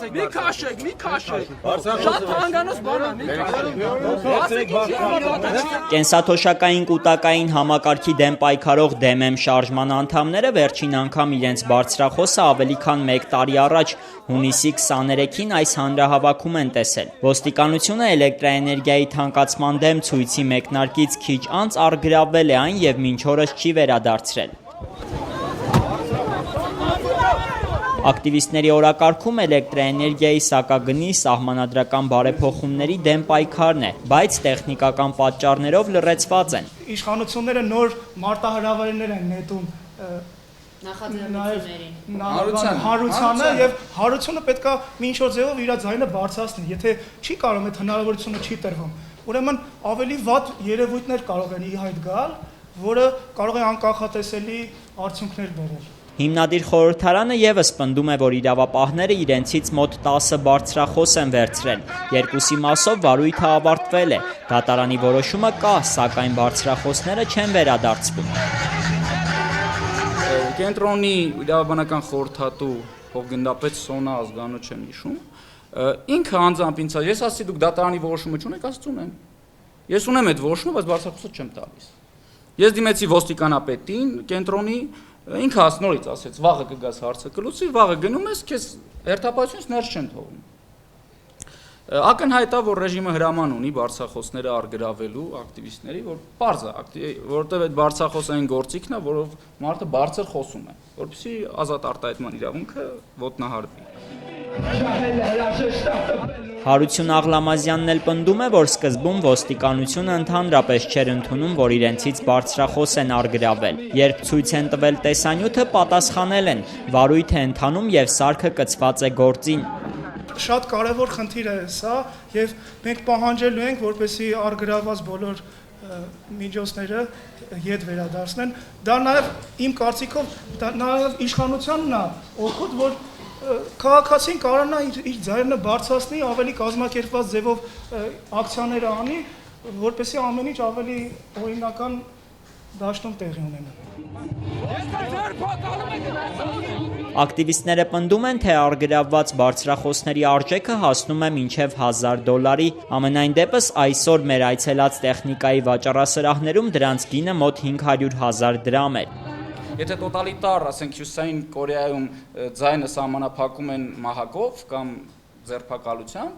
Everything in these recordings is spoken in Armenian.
Մի քաշեք։ Շատ հանգանոց բան է։ Կենսաթոշակային կուտակային համակարգի դեմ պայքարող DMM շարժման անդամները վերջին անգամ իրենց բարձրախոսը ավելի քան 1 տարի առաջ հունիսի 23-ին այս հանրահավաքում են տեսել։ Ոստիկանությունը էլեկտրաէներգիայի թանկացման դեմ ցույցի մեկնարկից քիչ անց առգրավվել է այն եւ մինչ օրս չի վերադարձրել։ Ակտիվիստների օրակարգում էլեկտրաէներգիայի սակագնի սահմանադրական բարեփոխումների դեմ պայքարն է, բայց տեխնիկական պատճառներով լռեցված են։ Իշխանությունները նոր մարտահրավերներ են նետում հարությանը եւ հարությունը պետքա ինչ որ ձևով իր ձայնը բարձրացնի, եթե չի կարող այդ հնարավորությունը չի տրվում։ Ուրեմն ավելի վատ երևույթներ կարող են ի հայտ գալ, որը կարող է անկախատեսելի արդյունքներ բերել։ Հիմնադիր խորհրդարանը եւս պնդում է, որ իրավապահները իրենցից մոտ 10 բարձրախոս են վերցրել, երկուսի մասով վարույթը ավարտվել է, դատարանի որոշումը կա, սակայն բարձրախոսները չեն վերադարձվում։ Կենտրոնի իրավաբանական խորհրդատու փոխգնդապետ Սոնա Ազգանոց չեմ հիշում, ինքը անձամբ ինձ ես ասի դուք դատարանի որոշումը չունեք, ասած ունեմ։ Ես ունեմ այդ որոշումը, բայց բարձրախոսը չեմ տալիս։ Ես դիմեցի ոստիկանապետին, կենտրոնի, ինքը նորից ասեց, վաղը կգաս հարցը կլուծի, վաղը գնում ես, քեզ հերթապահությունից ներս չեն թողում։ Ակնհայտ է, որ ռեժիմը հրաման ունի բարձրախոսները առգրավելու ակտիվիստների, որ պարզ է, որովհետև այդ բարձրախոսային գործիքն է, որով մարդը բարձր խոսում է, որպեսզի ազատ արտահայտման իրավունքը ոտնահարվի։ Հարություն Աղլամազյանն էլ պնդում է, որ սկզբում ոստիկանությունը ընդհանրապես չէր ընդունում, որ իրենցից բարձրախոս են առգրավել։ Երբ ցույց են տվել տեսանյութը, պատասխանել են, վարույթ է ընթանում եւ սարքը կցված է գործին։ Շատ կարևոր խնդիր է սա եւ մենք պահանջելու ենք, որպեսզի առգրավված բոլոր միջոցները ետ վերադարձնեն։ Դա նաեւ իմ կարծիքով նաեւ իշխանությանն է օգուտ, որ քաղաքացին կարողանա իր ձայնը բարձրացնի, ավելի կազմակերպված ձևով ակցիաները անի, որպեսզի ամեն ինչ ավելի օրինական դաշտում տեղի ունենա։ Ակտիվիստները պնդում են, թե առգրավված բարձրախոսների արժեքը հասնում է մինչև $1000, ամենայն դեպս այսօր մեր այցելած տեխնիկայի վաճառասրահներում դրանց գինը մոտ 500,000 դրամ է։ Եթե տոտալիտար, ասենք Հյուսիսային Կորեայում ձայնը սահմանափակում են մահակով կամ ձերբակալությամբ,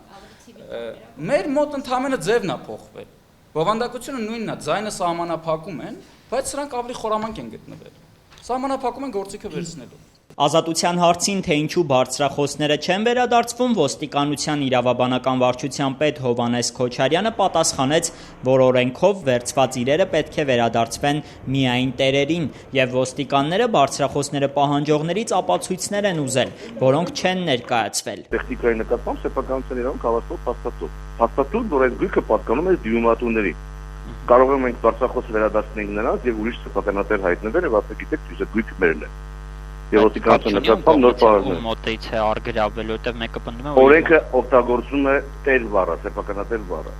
մեր մոտ ընդհանրապես ձևն է փոխվել։ Բովանդակությունը նույնն է, ձայնը սահմանափակում են, բայց սրանք ավելի խորամանկ են գտնվել։ Սահմանափակում են գործիքը վերցնելու։ Ազատության հարցին, թե ինչու բարձրախոսները չեն վերադարձվում, ոստիկանության իրավաբանական վարչության պետ Հովհաննես Քոչարյանը պատասխանեց, որ օրենքով վերցված իրերը պետք է վերադարձվեն միայն տերերին, եւ ոստիկանները բարձրախոսները պահանջողներից ապացույցներ են ուզել, որոնք չեն ներկայացվել։ Տեխնիկայի նկատմամբ սեփականության իրավունք հավաստող փաստաթուղթ, որ այդ գույքը պատկանում է դիմումատուներին։ Կարող ենք բարձրախոսը վերադարձնել նրանց եւ ուրիշ սեփականատեր հայտնվել եւ ասել գիտեք, դուք գույքը մերն է։ Եվ ոստիկանության նկատմամբ նոր պարզներ։ Մոտից է առգրավելու, որտեղ մեկը պնդում է, օրենքը օգտագործում է տեր բառը, սեփականատեր բառը։